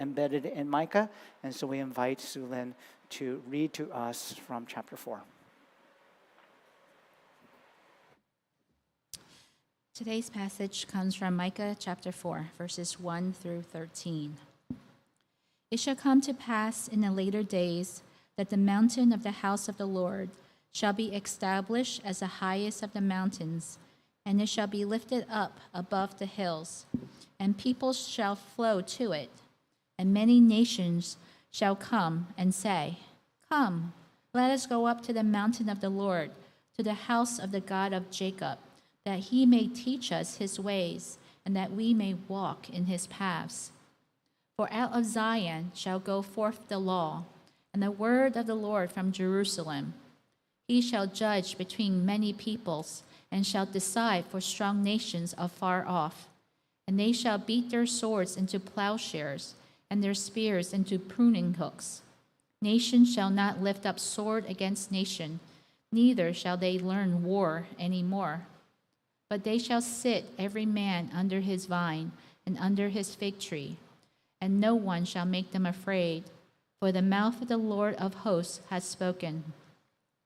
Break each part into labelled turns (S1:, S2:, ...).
S1: embedded in Micah. And so we invite Sue Lin to read to us from chapter 4.
S2: Today's passage comes from Micah chapter 4, verses 1 through 13. It shall come to pass in the later days that the mountain of the house of the Lord shall be established as the highest of the mountains, and it shall be lifted up above the hills, and peoples shall flow to it, and many nations shall come and say, Come, let us go up to the mountain of the Lord, to the house of the God of Jacob, that he may teach us his ways, and that we may walk in his paths. For out of Zion shall go forth the law, and the word of the Lord from Jerusalem. He shall judge between many peoples, and shall decide for strong nations afar off. And they shall beat their swords into plowshares, and their spears into pruning hooks. Nation shall not lift up sword against nation, neither shall they learn war any more. But they shall sit every man under his vine and under his fig tree, and no one shall make them afraid, for the mouth of the Lord of hosts has spoken.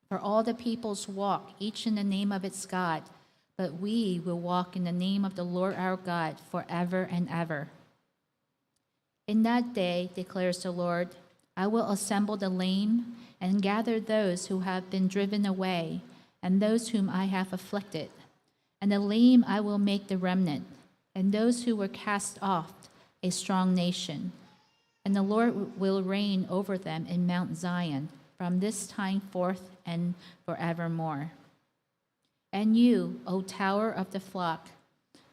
S2: For all the peoples walk, each in the name of its God, but we will walk in the name of the Lord our God forever and ever. In that day, declares the Lord, I will assemble the lame and gather those who have been driven away, and those whom I have afflicted. And the lame I will make the remnant, and those who were cast off a strong nation. And the Lord will reign over them in Mount Zion from this time forth and forevermore. And you, O tower of the flock,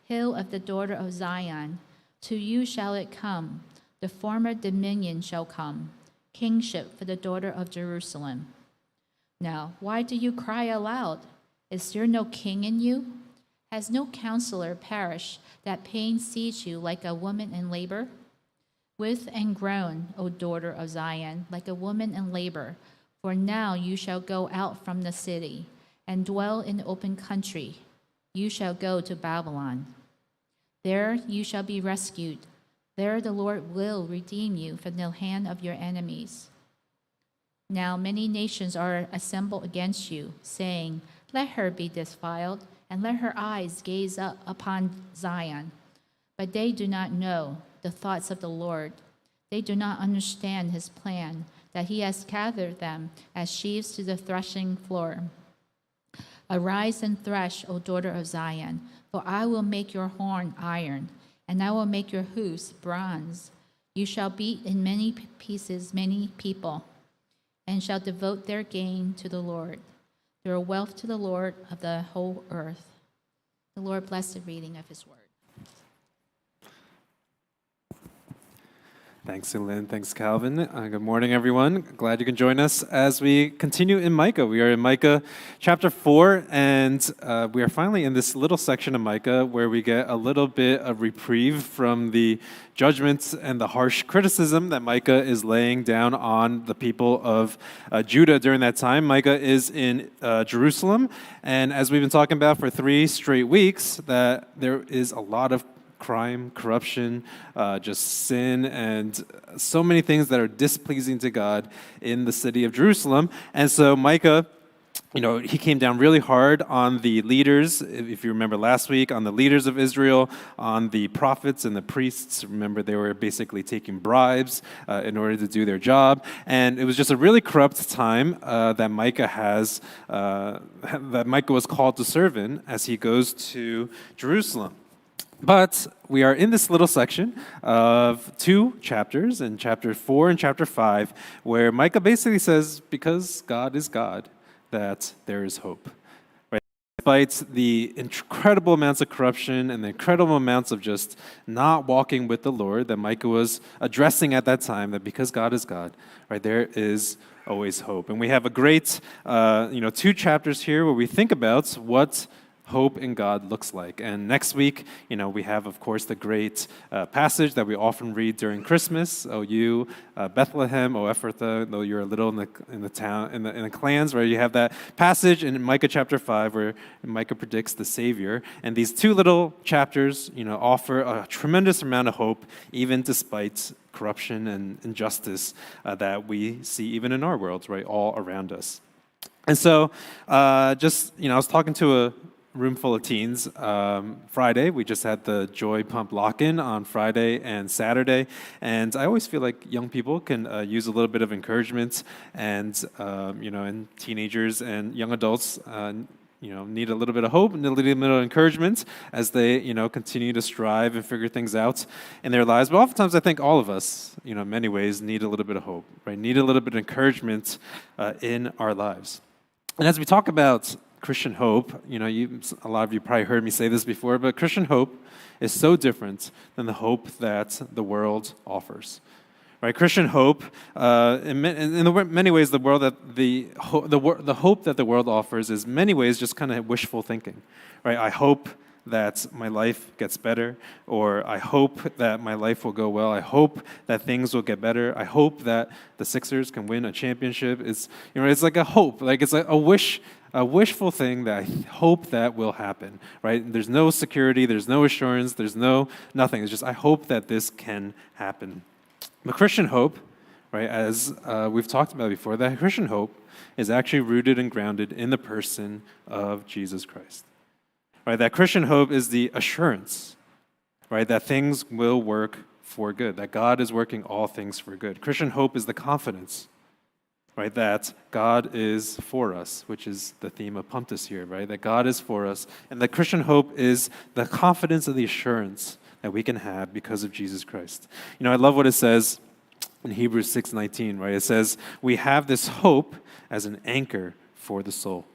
S2: hill of the daughter of Zion, to you shall it come, the former dominion shall come, kingship for the daughter of Jerusalem. Now, why do you cry aloud? Is there no king in you? Has no counselor perished, that pain seized you like a woman in labor? With and groan, O daughter of Zion, like a woman in labor, for now you shall go out from the city, and dwell in the open country. You shall go to Babylon. There you shall be rescued. There the Lord will redeem you from the hand of your enemies. Now many nations are assembled against you, saying, Let her be defiled, and let her eyes gaze up upon Zion. But they do not know the thoughts of the Lord. They do not understand his plan, that he has gathered them as sheaves to the threshing floor. Arise and thresh, O daughter of Zion, for I will make your horn iron, and I will make your hoofs bronze. You shall beat in many pieces many people, and shall devote their gain to the Lord, their wealth to the Lord of the whole earth. The Lord bless the reading of his word.
S3: Thanks, Lynn. Thanks, Calvin. Good morning, everyone. Glad you can join us as we continue in Micah. We are in Micah chapter 4, and we are finally in this little section of Micah where we get a little bit of reprieve from the judgments and the harsh criticism that Micah is laying down on the people of Judah during that time. Micah is in Jerusalem, and as we've been talking about for 3 straight weeks, that there is a lot of crime, corruption, just sin, and so many things that are displeasing to God in the city of Jerusalem. And so Micah, he came down really hard on the leaders, if you remember last week, on the leaders of Israel, on the prophets and the priests. Remember, they were basically taking bribes in order to do their job. And it was just a really corrupt time that Micah was called to serve in as he goes to Jerusalem. But we are in this little section of 2 chapters, in chapter 4 and chapter 5, where Micah basically says, because God is God, that there is hope. Right? Despite the incredible amounts of corruption and the incredible amounts of just not walking with the Lord that Micah was addressing at that time, that because God is God, right, there is always hope. And we have a great 2 chapters here where we think about what hope in God looks like. And next week, we have, of course, the great passage that we often read during Christmas. "O you, Bethlehem, O Ephrathah," though you're a little in the town, in the clans, where you have that passage in Micah chapter 5 where Micah predicts the Savior. And these two little chapters, offer a tremendous amount of hope, even despite corruption and injustice that we see even in our world, right, all around us. And so, I was talking to a room full of teens Friday. We just had the Joy Pump lock-in on Friday and Saturday, and I always feel like young people can use a little bit of encouragement, and and teenagers and young adults need a little bit of hope and a little bit of encouragement as they, continue to strive and figure things out in their lives. But oftentimes, I think all of us, in many ways, need a little bit of hope, right? Need a little bit of encouragement in our lives. And as we talk about Christian hope, a lot of you probably heard me say this before, but Christian hope is so different than the hope that the world offers. Right, Christian hope, in many ways, the hope that the world offers is many ways just kind of wishful thinking. Right, I hope that my life gets better, or I hope that my life will go well. I hope that things will get better. I hope that the Sixers can win a championship. It's like a hope, like it's like a wishful thing that I hope that will happen. Right? There's no security, there's no assurance, there's nothing. It's just I hope that this can happen. But Christian hope, right, as we've talked about before, that Christian hope is actually rooted and grounded in the person of Jesus Christ. Right, that Christian hope is the assurance, right, that things will work for good, that God is working all things for good. Christian hope is the confidence, right, that God is for us, which is the theme of Pump this year, right, that God is for us. And that Christian hope is the confidence of the assurance that we can have because of Jesus Christ. I love what it says in Hebrews 6:19, right? It says, we have this hope as an anchor for the soul.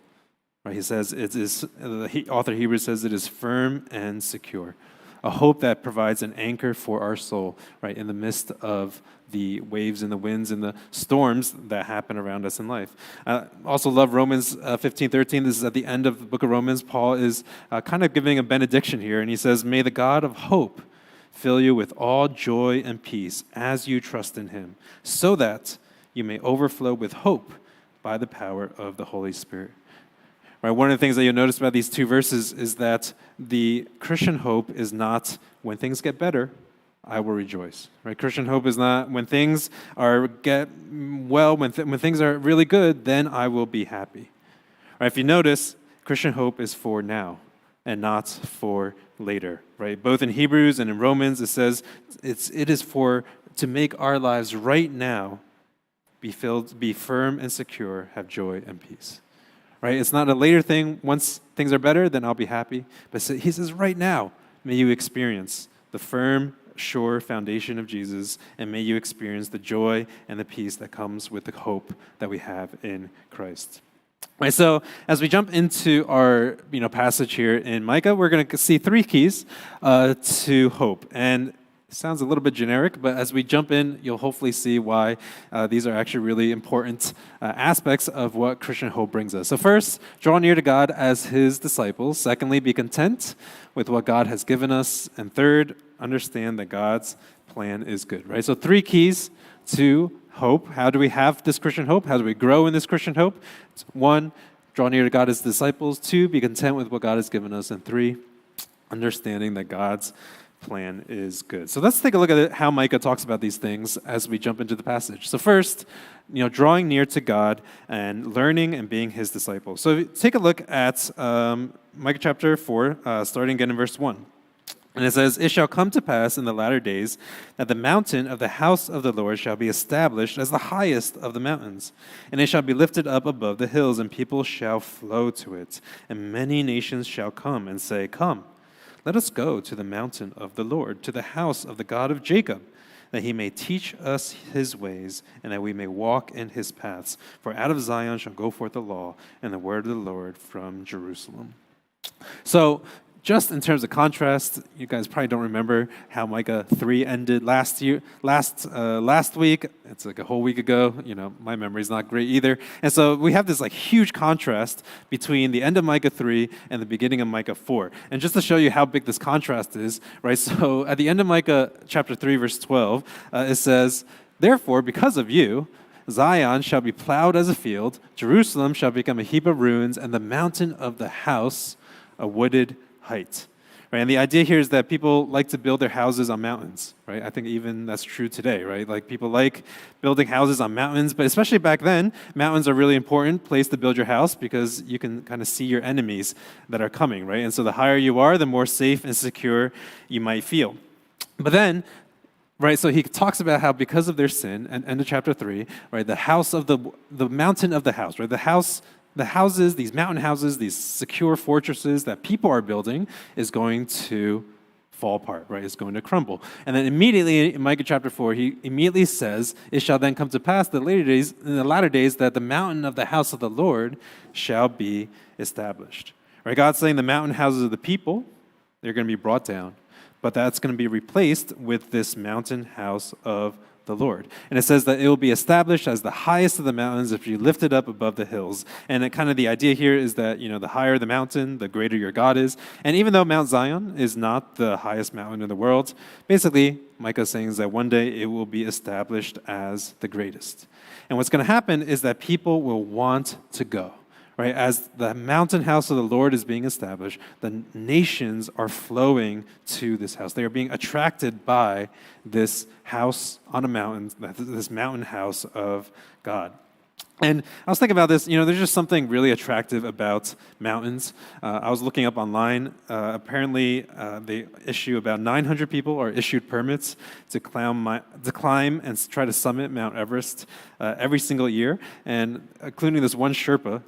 S3: Right? He says, the author of Hebrews says it is firm and secure. A hope that provides an anchor for our soul, right, in the midst of the waves and the winds and the storms that happen around us in life. Also love Romans 15:13. This is at the end of the book of Romans. Paul is kind of giving a benediction here, and he says, "May the God of hope fill you with all joy and peace as you trust in him, so that you may overflow with hope by the power of the Holy Spirit." Right, one of the things that you'll notice about these two verses is that the Christian hope is not when things get better, I will rejoice. Right? Christian hope is not when things get well, when things are really good, then I will be happy. Right? If you notice, Christian hope is for now and not for later. Right? Both in Hebrews and in Romans, it says it is to make our lives right now be firm and secure, have joy and peace. Right? It's not a later thing. Once things are better, then I'll be happy. But he says, right now, may you experience the firm, sure foundation of Jesus, and may you experience the joy and the peace that comes with the hope that we have in Christ. Right, so as we jump into our passage here in Micah, we're going to see three keys to hope. And it sounds a little bit generic, but as we jump in, you'll hopefully see why these are actually really important aspects of what Christian hope brings us. So first, draw near to God as his disciples. Secondly, be content with what God has given us. And third, understand that God's plan is good, right? So three keys to hope. How do we have this Christian hope? How do we grow in this Christian hope? It's 1, draw near to God as disciples. 2, be content with what God has given us. And 3, understanding that God's plan is good. So let's take a look at how Micah talks about these things as we jump into the passage. So first, drawing near to God and learning and being his disciples. So take a look at Micah chapter 4, starting again in verse 1. And it says, "It shall come to pass in the latter days that the mountain of the house of the Lord shall be established as the highest of the mountains, and it shall be lifted up above the hills, and people shall flow to it. And many nations shall come and say, Come, let us go to the mountain of the Lord, to the house of the God of Jacob, that he may teach us his ways, and that we may walk in his paths. For out of Zion shall go forth the law, and the word of the Lord from Jerusalem." So, just in terms of contrast, you guys probably don't remember how Micah 3 ended last week. It's like a whole week ago. My memory's not great either. And so we have this like huge contrast between the end of Micah 3 and the beginning of Micah 4. And just to show you how big this contrast is, right? So at the end of Micah chapter 3, verse 12, it says, "Therefore, because of you, Zion shall be plowed as a field, Jerusalem shall become a heap of ruins, and the mountain of the house a wooded height." Right? And the idea here is that people like to build their houses on mountains, right? I think even that's true today, right? Like people like building houses on mountains, but especially back then, mountains are a really important place to build your house because you can kind of see your enemies that are coming, right? And so the higher you are, the more safe and secure you might feel. But then, right, so he talks about how because of their sin, and end of chapter 3, right, the mountain of the house, right, the houses, these mountain houses, these secure fortresses that people are building is going to fall apart, right? It's going to crumble. And then immediately in Micah chapter 4, he immediately says, "It shall then come to pass in the latter days that the mountain of the house of the Lord shall be established." Right? God's saying the mountain houses of the people, they're going to be brought down, but that's going to be replaced with this mountain house of the Lord. And it says that it will be established as the highest of the mountains if you lift it up above the hills. And the idea here is that, the higher the mountain, the greater your God is. And even though Mount Zion is not the highest mountain in the world, basically, Micah is saying is that one day it will be established as the greatest. And what's going to happen is that people will want to go. Right, as the mountain house of the Lord is being established, the nations are flowing to this house. They are being attracted by this house on a mountain, this mountain house of God. And I was thinking about this, there's just something really attractive about mountains. I was looking up online. Apparently, they issue about 900 people are issued permits to climb and try to summit Mount Everest every single year. And including this one Sherpa,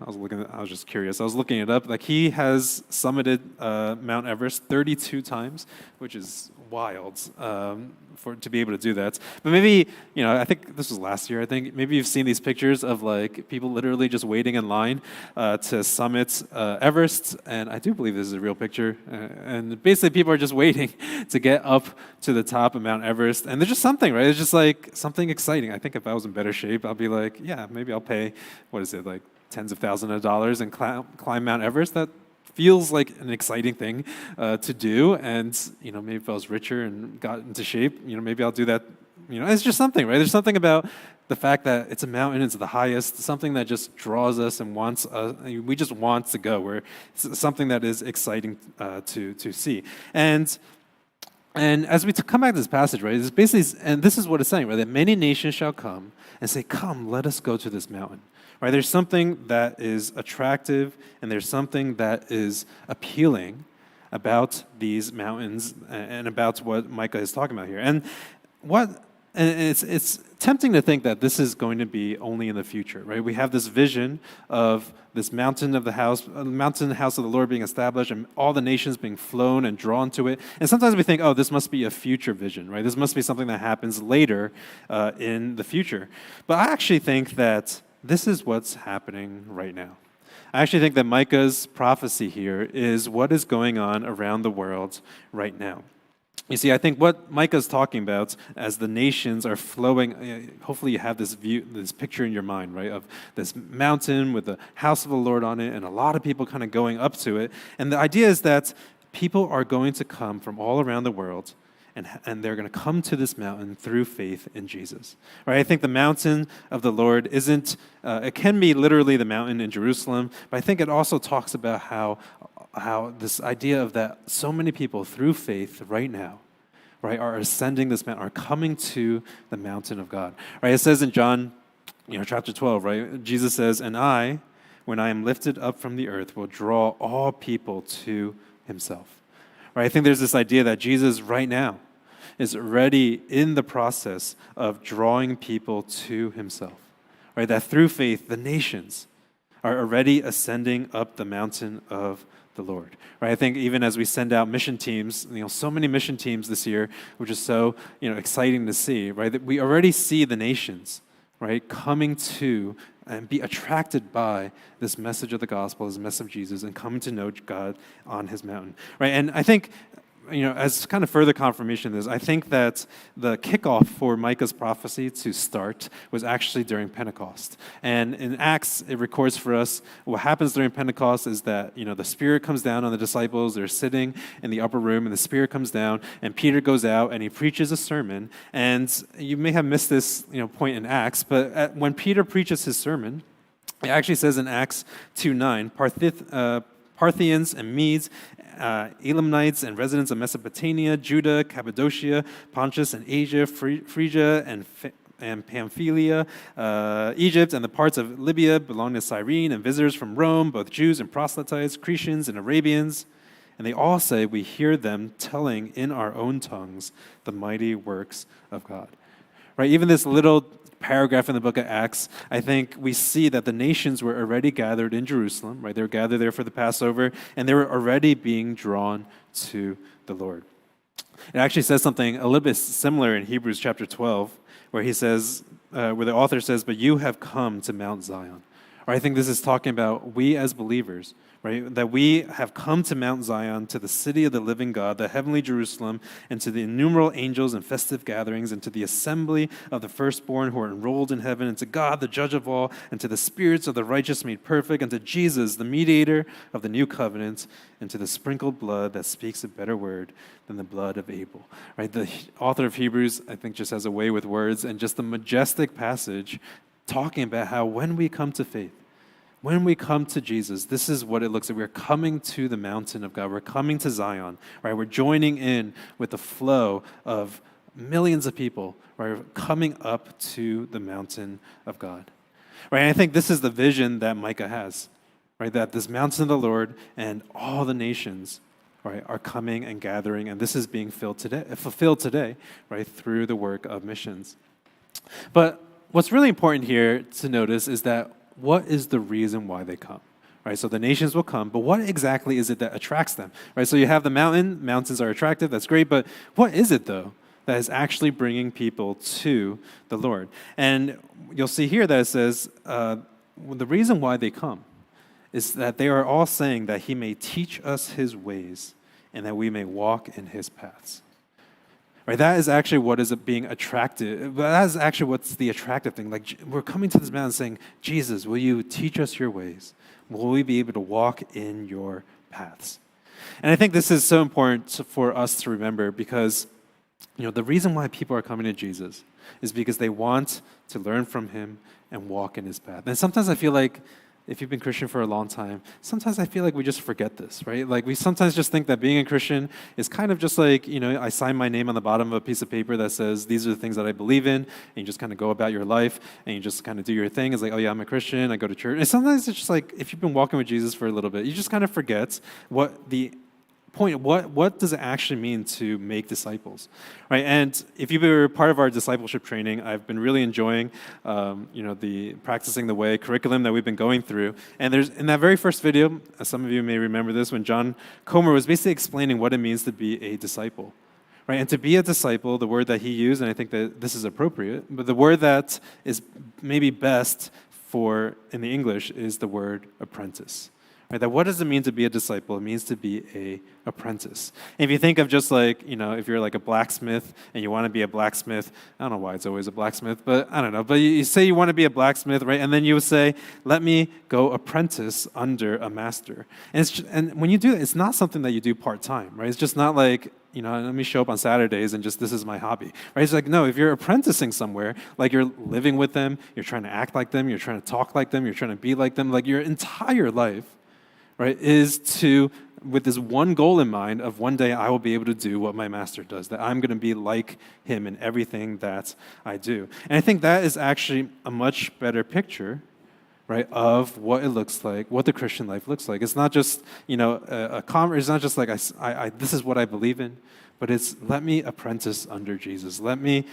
S3: I was just curious. I was looking it up. Like he has summited Mount Everest 32 times, which is wild to be able to do that. But maybe, I think this was last year, maybe you've seen these pictures of like people literally just waiting in line to summit Everest. And I do believe this is a real picture. And basically people are just waiting to get up to the top of Mount Everest. And there's just something, right? It's just like something exciting. I think if I was in better shape, I'll be like, yeah, maybe I'll pay, like tens of thousands of dollars and climb Mount Everest. That feels like an exciting thing to do, and maybe if I was richer and got into shape, maybe I'll do that. It's just something, right? There's something about the fact that it's a mountain, it's the highest, something that just draws us and wants us. We just want to go. It's something that is exciting to see. And as we come back to this passage, right, it's basically, and this is what it's saying, right, that many nations shall come and say, "Come, let us go to this mountain." Right, there's something that is attractive and there's something that is appealing about these mountains and about what Micah is talking about here. And it's tempting to think that this is going to be only in the future, right? We have this vision of this mountain of the house of the Lord being established and all the nations being flown and drawn to it. And sometimes we think, oh, this must be a future vision, right? This must be something that happens later in the future. But I actually think that this is what's happening right now. I actually think that Micah's prophecy here is what is going on around the world right now. You see, I think what Micah is talking about as the nations are flowing, hopefully you have this view, this picture in your mind, right, of this mountain with the house of the Lord on it and a lot of people kind of going up to it. And the idea is that people are going to come from all around the world and they're going to come to this mountain through faith in Jesus. Right? I think the mountain of the Lord isn't, it can be literally the mountain in Jerusalem, but I think it also talks about how this idea of that so many people through faith right now, right, are ascending this mountain, are coming to the mountain of God. Right? It says in John, chapter 12, right, Jesus says, "And I, when I am lifted up from the earth, will draw all people to himself." Right? I think there's this idea that Jesus right now is already in the process of drawing people to himself. Right? That through faith, the nations are already ascending up the mountain of the Lord. Right? I think even as we send out mission teams, so many mission teams this year, which is so, exciting to see, right? That we already see the nations right? Coming to and be attracted by this message of the gospel, this message of Jesus, and coming to know God on his mountain, right? And I think, as kind of further confirmation of this, I think that the kickoff for Micah's prophecy to start was actually during Pentecost. And in Acts, it records for us what happens during Pentecost is that, the Spirit comes down on the disciples. They're sitting in the upper room, and the Spirit comes down, and Peter goes out, and he preaches a sermon. And you may have missed this, point in Acts, but when Peter preaches his sermon, it actually says in Acts 2:9, Parthians and Medes, Elamites and residents of Mesopotamia, Judah, Cappadocia, Pontus and Asia, Phrygia and Pamphylia, Egypt, and the parts of Libya belonging to Cyrene, and visitors from Rome, both Jews and proselytes, Cretians and Arabians. And they all say, we hear them telling in our own tongues the mighty works of God. Right? Even this little paragraph in the book of Acts, I think we see that the nations were already gathered in Jerusalem, right? They were gathered there for the Passover, and they were already being drawn to the Lord. It actually says something a little bit similar in Hebrews chapter 12, where he says, where the author says, but you have come to Mount Zion. Or I think this is talking about we as believers, right? That we have come to Mount Zion, to the city of the living God, the heavenly Jerusalem, and to the innumerable angels and festive gatherings, and to the assembly of the firstborn who are enrolled in heaven, and to God, the judge of all, and to the spirits of the righteous made perfect, and to Jesus, the mediator of the new covenant, and to the sprinkled blood that speaks a better word than the blood of Abel. Right? The author of Hebrews, I think, just has a way with words, and just the majestic passage talking about how when we come to faith, when we come to Jesus, this is what it looks like. We're coming to the mountain of God. We're coming to Zion, right? We're joining in with the flow of millions of people, right? We're coming up to the mountain of God, right? And I think this is the vision that Micah has, right? That this mountain of the Lord and all the nations, right, are coming and gathering, and this is being fulfilled today, right, through the work of missions. But what's really important here to notice is that what is the reason why they come? Right, so the nations will come, but what exactly is it that attracts them? Right, so you have the mountains are attractive, that's great, but what is it though that is actually bringing people to the Lord? And you'll see here that it says the reason why they come is that they are all saying that he may teach us his ways and that we may walk in his paths. Right, that is actually what is being attractive. That is actually what's the attractive thing. Like, we're coming to this mountain saying, Jesus, will you teach us your ways? Will we be able to walk in your paths? And I think this is so important for us to remember because, the reason why people are coming to Jesus is because they want to learn from him and walk in his path. And sometimes I feel like, if you've been Christian for a long time, sometimes I feel like we just forget this, right? Like we sometimes just think that being a Christian is kind of just like, I sign my name on the bottom of a piece of paper that says, these are the things that I believe in, and you just kind of go about your life, and you just kind of do your thing. It's like, oh yeah, I'm a Christian, I go to church. And sometimes it's just like, if you've been walking with Jesus for a little bit, you just kind of forget what the point, what does it actually mean to make disciples, right? And if you were part of our discipleship training, I've been really enjoying, the Practicing the Way curriculum that we've been going through. And there's in that very first video, some of you may remember this, when John Comer was basically explaining what it means to be a disciple, right? And to be a disciple, the word that he used, and I think that this is appropriate, but the word that is maybe best for in the English is the word apprentice. Right, that what does it mean to be a disciple? It means to be an apprentice. And if you think of just like, if you're like a blacksmith and you want to be a blacksmith, I don't know why it's always a blacksmith, but I don't know. But you say you want to be a blacksmith, right? And then you would say, let me go apprentice under a master. And when you do that, it's not something that you do part-time, right? It's just not like, let me show up on Saturdays and just this is my hobby, right? It's like, no, if you're apprenticing somewhere, like you're living with them, you're trying to act like them, you're trying to talk like them, you're trying to be like them, like your entire life, right, is to, with this one goal in mind of one day I will be able to do what my master does, that I'm going to be like him in everything that I do. And I think that is actually a much better picture, right, of what it looks like, what the Christian life looks like. It's not just, it's not just like I this is what I believe in, but it's let me apprentice under Jesus. Let me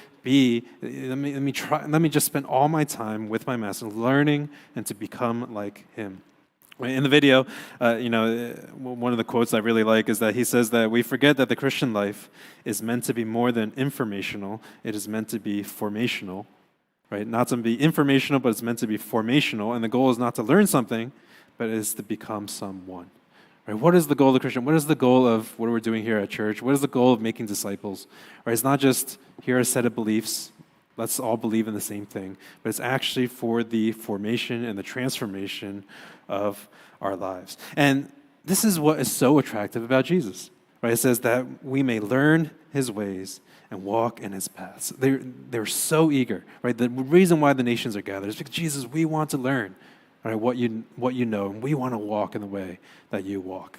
S3: just spend all my time with my master, learning and to become like him. In the video, one of the quotes I really like is that he says that we forget that the Christian life is meant to be more than informational. It is meant to be formational, right? Not to be informational, but it's meant to be formational. And the goal is not to learn something, but it is to become someone. Right? What is the goal of the Christian? What is the goal of what we're doing here at church? What is the goal of making disciples? Right? It's not just here are a set of beliefs. Let's all believe in the same thing. But it's actually for the formation and the transformation of our lives. And this is what is so attractive about Jesus. Right? It says that we may learn his ways and walk in his paths. They're so eager. Right? The reason why the nations are gathered is because Jesus, we want to learn. Right, what you know, and we want to walk in the way that you walk.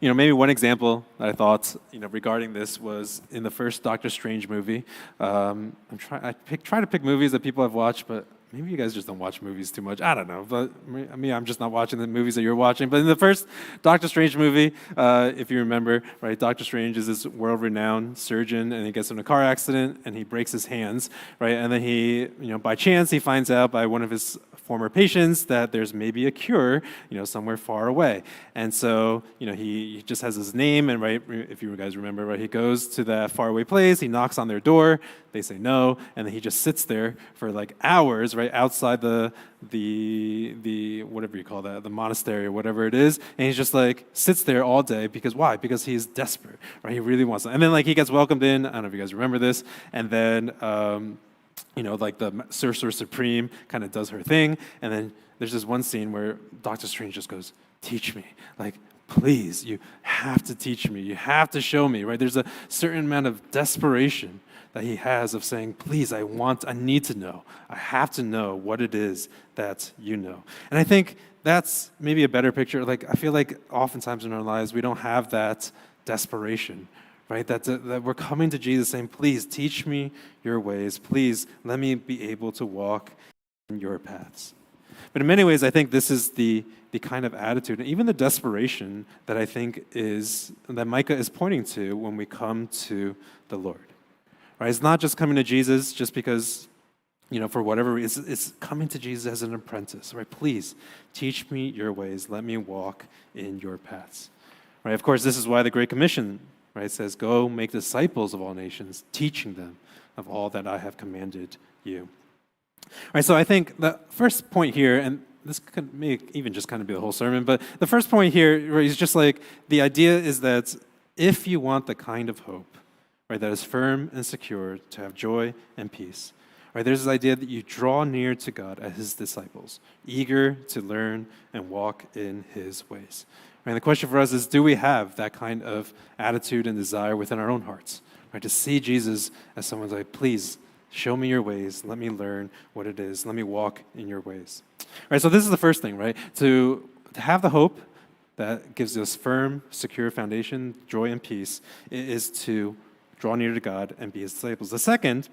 S3: Maybe one example that I thought, regarding this was in the first Doctor Strange movie. I try to pick movies that people have watched, but maybe you guys just don't watch movies too much. I don't know, but I'm just not watching the movies that you're watching. But in the first Doctor Strange movie, if you remember, right, Doctor Strange is this world-renowned surgeon, and he gets in a car accident, and he breaks his hands, right? And then he, by chance, he finds out by one of his former patients that there's maybe a cure, somewhere far away. And so, he just has his name, and right, if you guys remember, right, he goes to that faraway place, he knocks on their door, they say no, and then he just sits there for like hours, right, outside the whatever you call that, the monastery or whatever it is, and he's just like sits there all day because why? Because he's desperate, right? He really wants it. And then like he gets welcomed in. I don't know if you guys remember this, and then like the Sorcerer Supreme kind of does her thing, and then there's this one scene where Doctor Strange just goes, "Teach me, like, please, you have to teach me, you have to show me," right? There's a certain amount of desperation that he has of saying, please, I need to know, I have to know what it is that you know. And I think that's maybe a better picture. Like, I feel like oftentimes in our lives, we don't have that desperation, right? That we're coming to Jesus saying, please teach me your ways. Please let me be able to walk in your paths. But in many ways, I think this is the kind of attitude and even the desperation that I think that Micah is pointing to when we come to the Lord. Right? It's not just coming to Jesus just because, for whatever reason. It's coming to Jesus as an apprentice. Right? Please teach me your ways. Let me walk in your paths. Right? Of course, this is why the Great Commission, right, says, "Go make disciples of all nations, teaching them of all that I have commanded you." Right, so I think the first point here, and this could even just kind of be the whole sermon, but the first point here is just like the idea is that if you want the kind of hope, right, that is firm and secure, to have joy and peace, right, there's this idea that you draw near to God as his disciples, eager to learn and walk in his ways. Right, and the question for us is, do we have that kind of attitude and desire within our own hearts, right, to see Jesus as someone's like, please, show me your ways. Let me learn what it is. Let me walk in your ways. All right, so this is the first thing, right? To have the hope that gives us firm, secure foundation, joy and peace, is to draw near to God and be his disciples. The second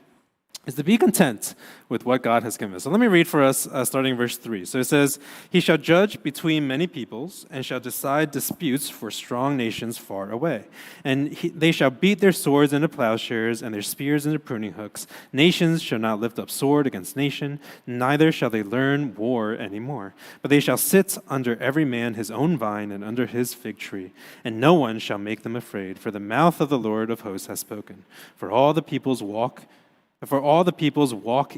S3: is to be content with what God has given us. So let me read for us, starting in verse 3. So it says, "He shall judge between many peoples, and shall decide disputes for strong nations far away. And they shall beat their swords into plowshares, and their spears into pruning hooks. Nations shall not lift up sword against nation, neither shall they learn war any more. But they shall sit under every man his own vine, and under his fig tree. And no one shall make them afraid, for the mouth of the Lord of hosts has spoken. For all the peoples walk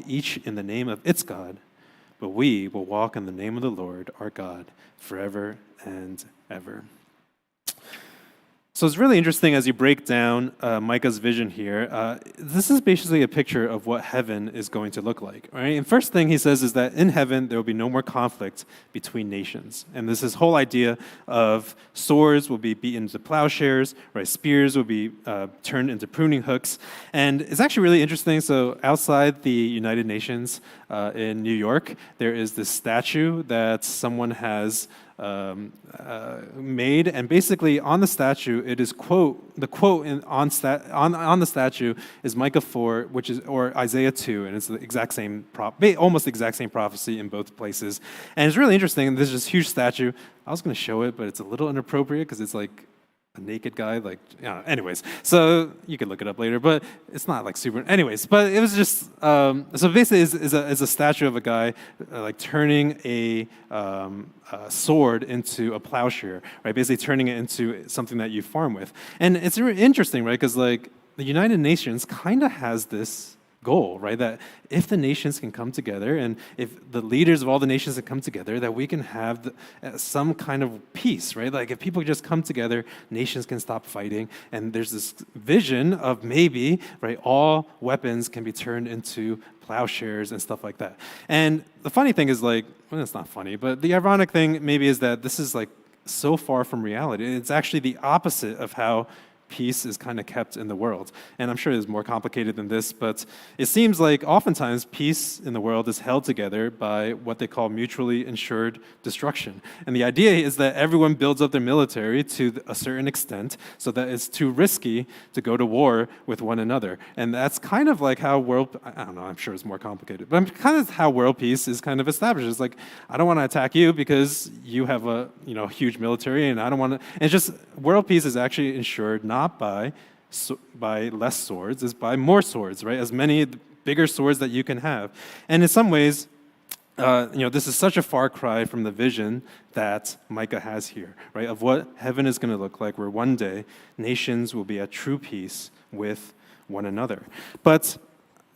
S3: each in the name of its God, but we will walk in the name of the Lord our God forever and ever." So it's really interesting as you break down Micah's vision here. This is basically a picture of what heaven is going to look like. Right? And first thing he says is that in heaven there will be no more conflict between nations. And this is whole idea of swords will be beaten into plowshares, right? Spears will be turned into pruning hooks. And it's actually really interesting. So outside the United Nations in New York, there is this statue that someone has made, and basically on the statue it is on the statue is Micah 4, or Isaiah 2, and it's the exact same almost the exact same prophecy in both places. And it's really interesting. There's this huge statue. I was going to show it, but it's a little inappropriate because it's like a naked guy, anyways. So you can look it up later, but it's not like super. Anyways, but it was just so basically is a statue of a guy like turning a sword into a plowshare, right? Basically turning it into something that you farm with. And it's really interesting, right? Because like the United Nations kind of has this goal, right? That if the nations can come together and if the leaders of all the nations can come together, that we can have some kind of peace, right? Like if people just come together, nations can stop fighting. And there's this vision of maybe, right, all weapons can be turned into plowshares and stuff like that. And the funny thing is like, well, it's not funny, but the ironic thing maybe is that this is like so far from reality. It's actually the opposite of how peace is kind of kept in the world. And I'm sure it's more complicated than this, but it seems like oftentimes peace in the world is held together by what they call mutually insured destruction. And the idea is that everyone builds up their military to a certain extent so that it's too risky to go to war with one another. And that's kind of like how I don't know, I'm sure it's more complicated, but kind of how world peace is kind of established. It's like, I don't want to attack you because you have a huge military, and I don't want to, and it's just, world peace is actually ensured not by less swords, is by more swords, right? As many bigger swords that you can have. And in some ways, this is such a far cry from the vision that Micah has here, right? Of what heaven is going to look like, where one day nations will be at true peace with one another. But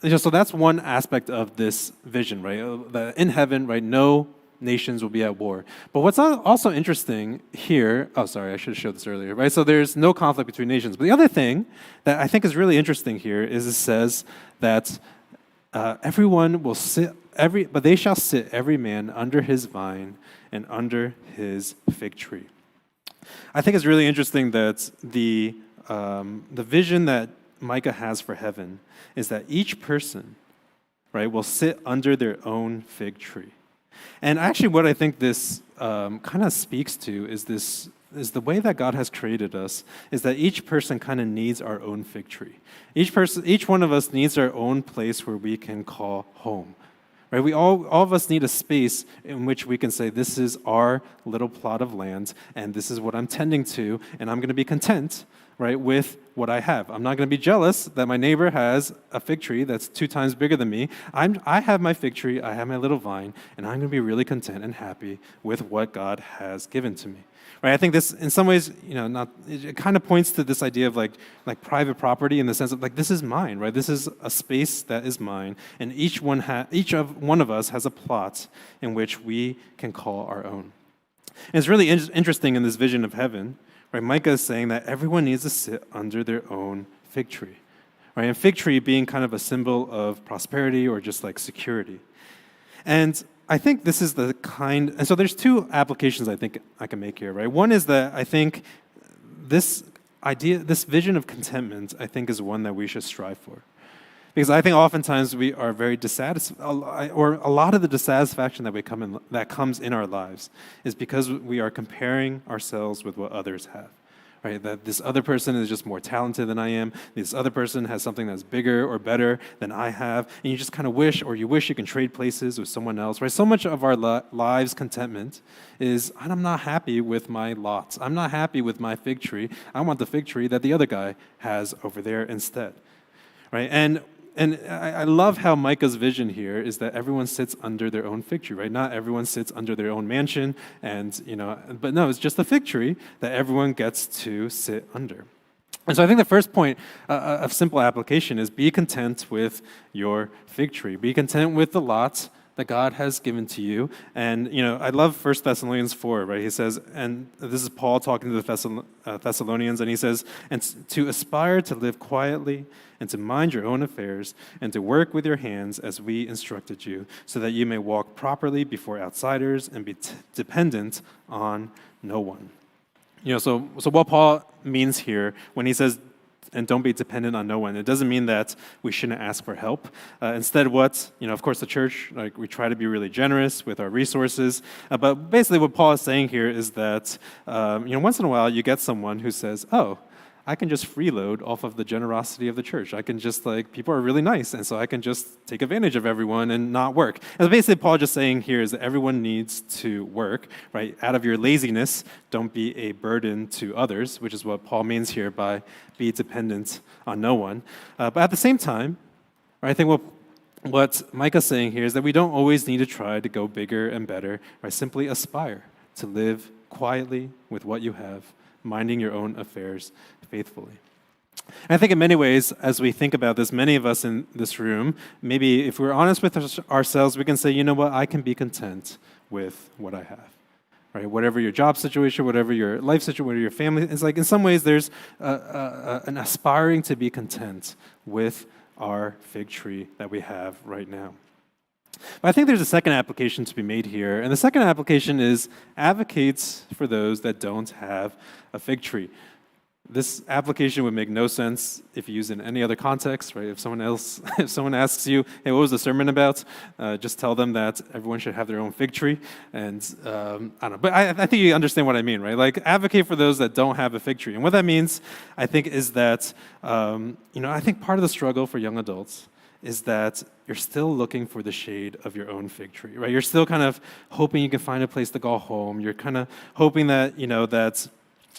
S3: so that's one aspect of this vision, right? That in heaven, right, no nations will be at war. But what's also interesting here, I should have showed this earlier, right? So there's no conflict between nations. But the other thing that I think is really interesting here is it says that everyone will but they shall sit every man under his vine and under his fig tree. I think it's really interesting that the vision that Micah has for heaven is that each person, right, will sit under their own fig tree. And actually what I think this kind of speaks to is the way that God has created us, is that each person kind of needs our own fig tree. Each one of us needs our own place where we can call home. Right? We all of us need a space in which we can say, this is our little plot of land, and this is what I'm tending to, and I'm going to be content, right, with what I have. I'm not going to be jealous that my neighbor has a fig tree that's 2 times bigger than me. I have my fig tree, I have my little vine, and I'm going to be really content and happy with what God has given to me. Right? I think this, in some ways, it kind of points to this idea of like private property in the sense of like, this is mine, right? This is a space that is mine, and each one of us has a plot in which we can call our own. And it's really interesting in this vision of heaven, right? Micah is saying that everyone needs to sit under their own fig tree, right? And fig tree being kind of a symbol of prosperity or just like security. And I think this is and so there's 2 applications I think I can make here, right? One is that I think this vision of contentment, I think is one that we should strive for. Because I think oftentimes we are very dissatisfied, or a lot of the dissatisfaction that comes in our lives is because we are comparing ourselves with what others have. Right? That this other person is just more talented than I am. This other person has something that's bigger or better than I have. And you just kind of wish you can trade places with someone else. Right? So much of our lives' contentment is, I'm not happy with my lot. I'm not happy with my fig tree. I want the fig tree that the other guy has over there instead. Right? And I love how Micah's vision here is that everyone sits under their own fig tree, right? Not everyone sits under their own mansion, but no, it's just the fig tree that everyone gets to sit under. And so I think the first point of simple application is be content with your fig tree. Be content with the lot that God has given to you. And, I love 1 Thessalonians 4, right? He says, and this is Paul talking to the Thessalonians, and he says, and to aspire to live quietly and to mind your own affairs and to work with your hands as we instructed you, so that you may walk properly before outsiders and be dependent on no one. So what Paul means here when he says, and don't be dependent on no one, it doesn't mean that we shouldn't ask for help. Instead, of course, the church, we try to be really generous with our resources. But basically what Paul is saying here is that, once in a while you get someone who says, oh, I can just freeload off of the generosity of the church. I can just people are really nice, and so I can just take advantage of everyone and not work. And basically Paul just saying here is that everyone needs to work, right? Out of your laziness, don't be a burden to others, which is what Paul means here by be dependent on no one. But at the same time, right, I think what Micah's saying here is that we don't always need to try to go bigger and better, right? Simply aspire to live quietly with what you have, minding your own affairs faithfully. And I think in many ways, as we think about this, many of us in this room, maybe if we're honest with ourselves, we can say, you know what, I can be content with what I have. Right? Whatever your job situation, whatever your life situation, whatever your family, it's like in some ways there's an aspiring to be content with our fig tree that we have right now. But I think there's a second application to be made here, and the second application is advocates for those that don't have a fig tree. This application would make no sense if you use it in any other context, right? If someone asks you, hey, what was the sermon about? Just tell them that everyone should have their own fig tree. And I don't know, but I think you understand what I mean, right? Like advocate for those that don't have a fig tree. And what that means, I think, is that, I think part of the struggle for young adults is that you're still looking for the shade of your own fig tree, right? You're still kind of hoping you can find a place to call home. You're kind of hoping that, that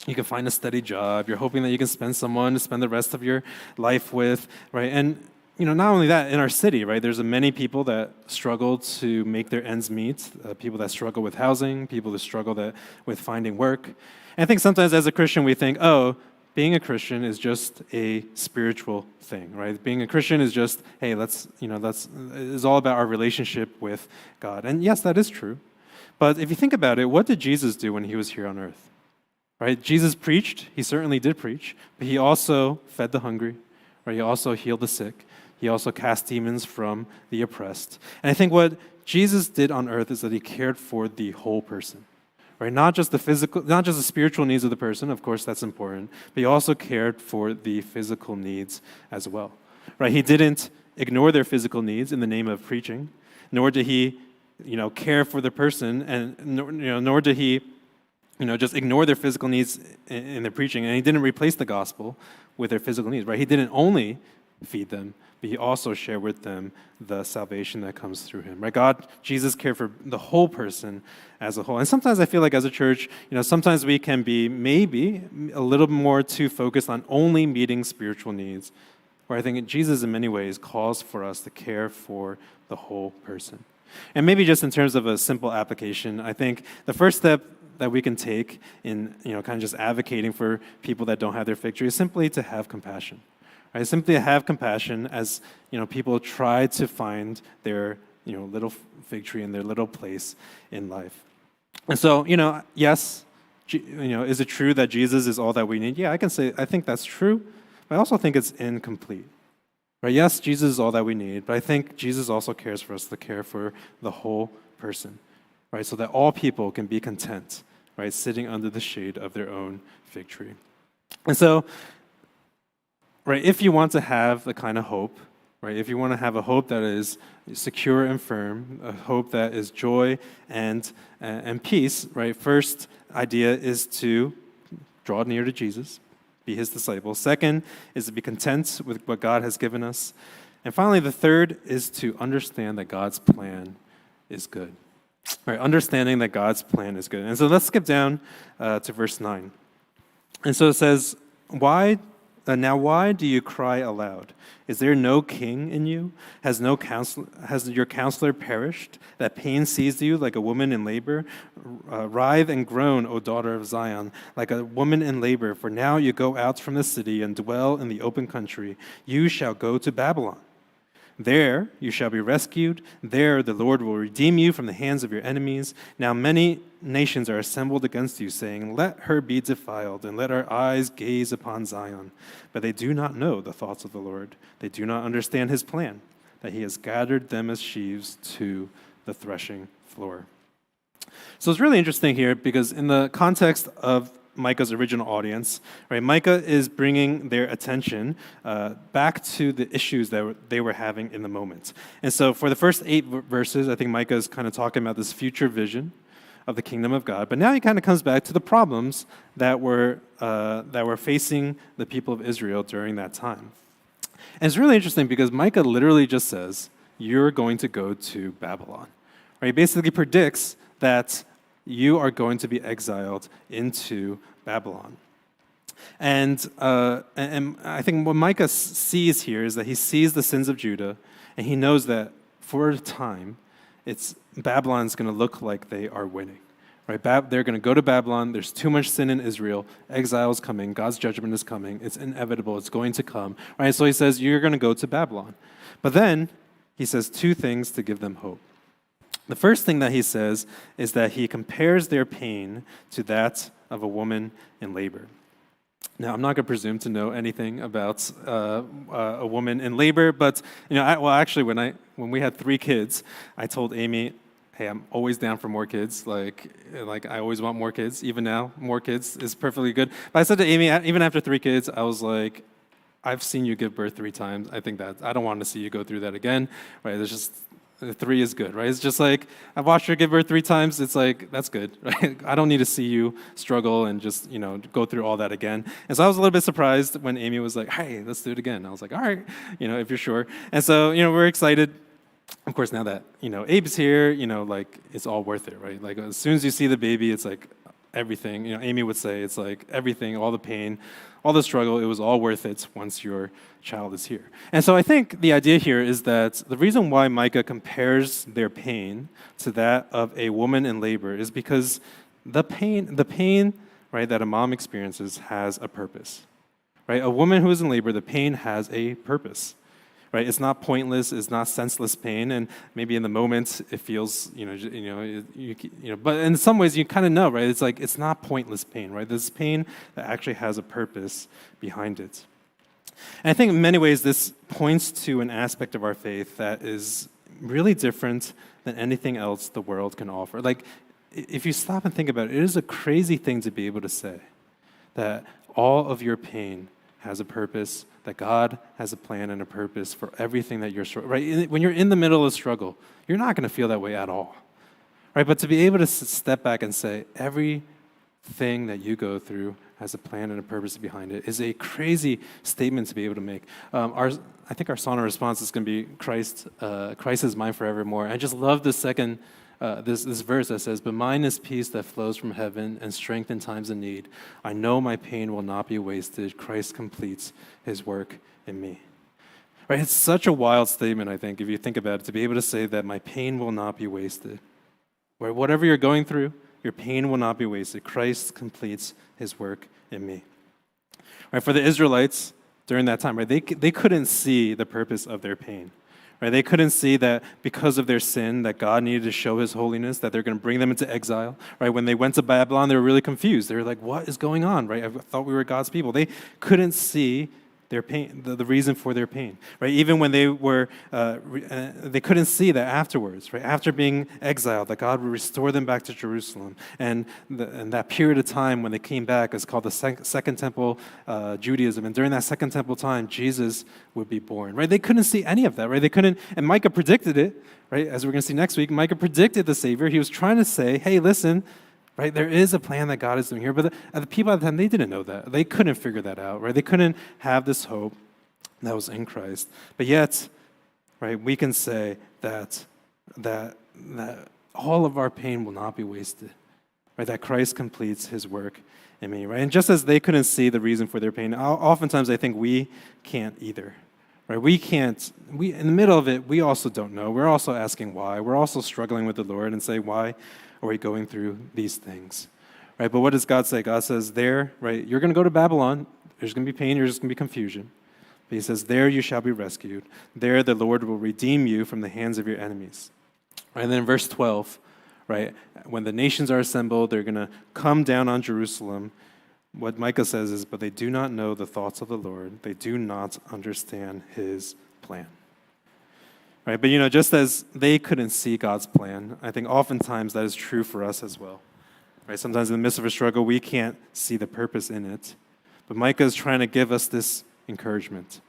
S3: you can find a steady job. You're hoping that you can spend someone to spend the rest of your life with, right? And, not only that, in our city, right, there's many people that struggle to make their ends meet, people that struggle with housing, people that struggle with finding work. And I think sometimes as a Christian, we think, oh, being a Christian is just a spiritual thing, right? Being a Christian is just, hey, is all about our relationship with God. And yes, that is true. But if you think about it, what did Jesus do when he was here on earth? Right? Jesus preached, he certainly did preach, but he also fed the hungry, right? He also healed the sick. He also cast demons from the oppressed. And I think what Jesus did on earth is that he cared for the whole person, right? Not just the physical, not just the spiritual needs of the person, of course that's important, but he also cared for the physical needs as well, right? He didn't ignore their physical needs in the name of preaching, nor did he, care for the person, and nor did he just ignore their physical needs in their preaching, and he didn't replace the gospel with their physical needs, right? He didn't only feed them, but he also shared with them the salvation that comes through him, right? Jesus cared for the whole person as a whole. And sometimes I feel like as a church, sometimes we can be maybe a little more too focused on only meeting spiritual needs, where I think Jesus in many ways calls for us to care for the whole person. And maybe just in terms of a simple application, I think the first step that we can take in, kind of just advocating for people that don't have their fig tree is simply to have compassion, right? Simply to have compassion as, people try to find their, little fig tree in their little place in life. And so, yes, is it true that Jesus is all that we need? Yeah, I think that's true, but I also think it's incomplete, right? Yes, Jesus is all that we need, but I think Jesus also cares for us to care for the whole person, right? So that all people can be content, right, sitting under the shade of their own fig tree. And so, right, if you want to have the kind of hope, right, if you want to have a hope that is secure and firm, a hope that is joy and peace, right, first idea is to draw near to Jesus, be his disciple. Second is to be content with what God has given us. And finally, the third is to understand that God's plan is good. Right, understanding that God's plan is good. And so let's skip down to verse 9. And so it says, why do you cry aloud? Is there no king in you? Has your counselor perished? That pain seized you like a woman in labor? Writhe and groan, O daughter of Zion, like a woman in labor. For now you go out from the city and dwell in the open country. You shall go to Babylon. There you shall be rescued. There the Lord will redeem you from the hands of your enemies. Now many nations are assembled against you, saying, let her be defiled, and let our eyes gaze upon Zion. But they do not know the thoughts of the Lord. They do not understand his plan, that he has gathered them as sheaves to the threshing floor. So it's really interesting here, because in the context of Micah's original audience, right? Micah is bringing their attention back to the issues that they were having in the moment. And so for the first 8 verses, I think Micah is kind of talking about this future vision of the kingdom of God. But now he kind of comes back to the problems that were facing the people of Israel during that time. And it's really interesting because Micah literally just says, you're going to go to Babylon. Right? He basically predicts that you are going to be exiled into Babylon. And I think what Micah sees here is that he sees the sins of Judah, and he knows that for a time, Babylon's going to look like they are winning. right? They're going to go to Babylon. There's too much sin in Israel. Exile is coming. God's judgment is coming. It's inevitable. It's going to come, right? So he says, you're going to go to Babylon. But then he says two things to give them hope. The first thing that he says is that he compares their pain to that of a woman in labor. Now, I'm not going to presume to know anything about a woman in labor, but actually, when we had 3 kids, I told Amy, "Hey, I'm always down for more kids. Like I always want more kids. Even now, more kids is perfectly good." But I said to Amy, even after 3 kids, I was like, "I've seen you give birth 3 times. I think that I don't want to see you go through that again." Right? There's just 3 is good, right? It's just like, I've watched her give birth 3 times. It's like, that's good, right? I don't need to see you struggle and just, go through all that again. And so I was a little bit surprised when Amy was like, "Hey, let's do it again." I was like, "All right, if you're sure." And so, we're excited. Of course, now that, Abe's here, it's all worth it, right? Like, as soon as you see the baby, it's like everything. Amy would say it's like everything, all the pain, all the struggle, it was all worth it once your child is here. And so I think the idea here is that the reason why Micah compares their pain to that of a woman in labor is because the pain, right, that a mom experiences has a purpose, right? A woman who is in labor, the pain has a purpose, right? It's not pointless, it's not senseless pain, and maybe in the moment it feels, but in some ways you kind of know, right? It's like, it's not pointless pain, right? This pain that actually has a purpose behind it. And I think in many ways this points to an aspect of our faith that is really different than anything else the world can offer. Like, if you stop and think about it, it is a crazy thing to be able to say that all of your pain has a purpose, that God has a plan and a purpose for everything that you're struggling, right? When you're in the middle of struggle, you're not going to feel that way at all, right? But to be able to step back and say everything that you go through has a plan and a purpose behind it is a crazy statement to be able to make. I think our song of response is going to be Christ is mine forevermore. I just love the second this verse that says, "But mine is peace that flows from heaven and strength in times of need. I know my pain will not be wasted. Christ completes his work in me." Right? It's such a wild statement, I think, if you think about it, to be able to say that my pain will not be wasted. Where whatever you're going through, your pain will not be wasted. Christ completes his work in me. Right? For the Israelites during that time, right, they couldn't see the purpose of their pain. Right? They couldn't see that because of their sin, that God needed to show his holiness, that they're going to bring them into exile. Right? When they went to Babylon, they were really confused. They were like, what is going on? Right? I thought we were God's people. They couldn't see their pain, the reason for their pain. Right? Even when they were, they couldn't see that afterwards. Right? After being exiled, that God would restore them back to Jerusalem. And that period of time when they came back is called the Second Temple Judaism. And during that Second Temple time, Jesus would be born. Right? They couldn't see any of that. Right? They couldn't, and Micah predicted it. Right? As we're going to see next week, Micah predicted the Savior. He was trying to say, hey, listen, right? There is a plan that God is doing here, but the people at the time, they didn't know that. They couldn't figure that out, right? They couldn't have this hope that was in Christ. But yet, right, we can say that all of our pain will not be wasted, right? That Christ completes his work in me, right? And just as they couldn't see the reason for their pain, oftentimes I think we can't either. Right? In the middle of it, we also don't know. We're also asking why. We're also struggling with the Lord and say, why are we going through these things? Right? But what does God say? God says, there, right, you're going to go to Babylon. There's going to be pain. There's going to be confusion. But he says, there you shall be rescued. There the Lord will redeem you from the hands of your enemies. Right? And then in verse 12, right, when the nations are assembled, they're going to come down on Jerusalem. What Micah says is, but they do not know the thoughts of the Lord. They do not understand his plan. Right? But just as they couldn't see God's plan, I think oftentimes that is true for us as well. Right? Sometimes in the midst of a struggle, we can't see the purpose in it. But Micah is trying to give us this encouragement,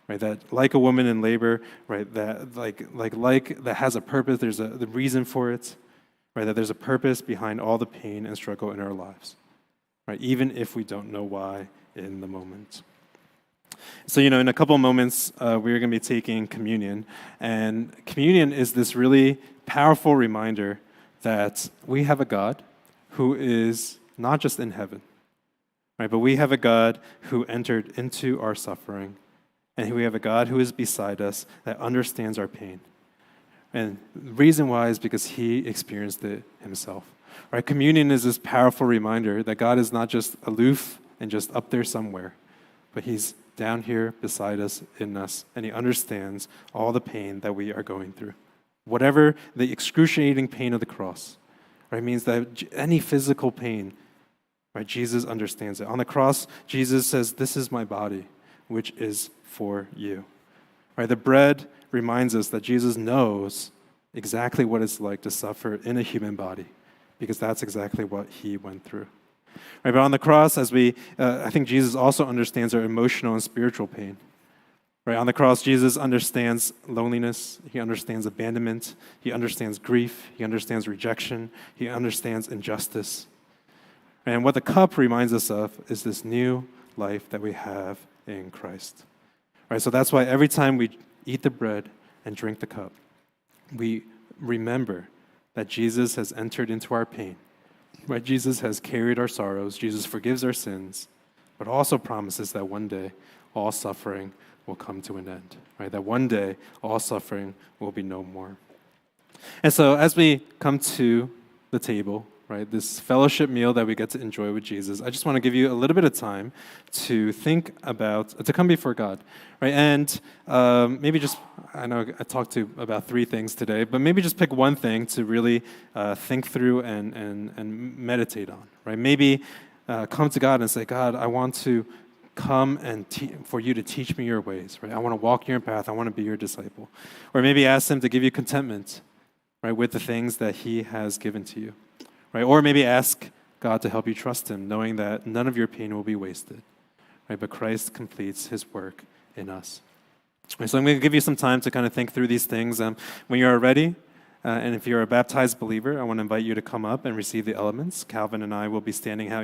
S3: right? That like a woman in labor, right? That that has a purpose. There's the reason for it, right? That there's a purpose behind all the pain and struggle in our lives, right? Even if we don't know why in the moment. So, in a couple of moments, we're going to be taking communion. And communion is this really powerful reminder that we have a God who is not just in heaven, right? But we have a God who entered into our suffering. And we have a God who is beside us that understands our pain. And the reason why is because he experienced it himself. Right? Communion is this powerful reminder that God is not just aloof and just up there somewhere, but he's down here beside us, in us, and he understands all the pain that we are going through. Whatever the excruciating pain of the cross, right, means that any physical pain, right, Jesus understands it. On the cross, Jesus says, "This is my body, which is for you." Right? The bread reminds us that Jesus knows exactly what it's like to suffer in a human body, because that's exactly what he went through. Right? But on the cross, I think Jesus also understands our emotional and spiritual pain. Right? On the cross, Jesus understands loneliness. He understands abandonment. He understands grief. He understands rejection. He understands injustice. And what the cup reminds us of is this new life that we have in Christ. Right? So that's why every time we eat the bread and drink the cup, we remember that Jesus has entered into our pain. Right? Jesus has carried our sorrows. Jesus forgives our sins, but also promises that one day all suffering will come to an end. Right? That one day all suffering will be no more. And so as we come to the table, right, this fellowship meal that we get to enjoy with Jesus, I just want to give you a little bit of time to think about, to come before God, right? And maybe just, I know I talked to about 3 things today, but maybe just pick one thing to really think through and meditate on, right? Maybe come to God and say, "God, I want to come and for you to teach me your ways, right? I want to walk your path. I want to be your disciple." Or maybe ask him to give you contentment, right, with the things that he has given to you. Right? Or maybe ask God to help you trust him, knowing that none of your pain will be wasted. Right? But Christ completes his work in us. Right, so I'm going to give you some time to kind of think through these things. When you are ready, and if you're a baptized believer, I want to invite you to come up and receive the elements. Calvin and I will be standing out here.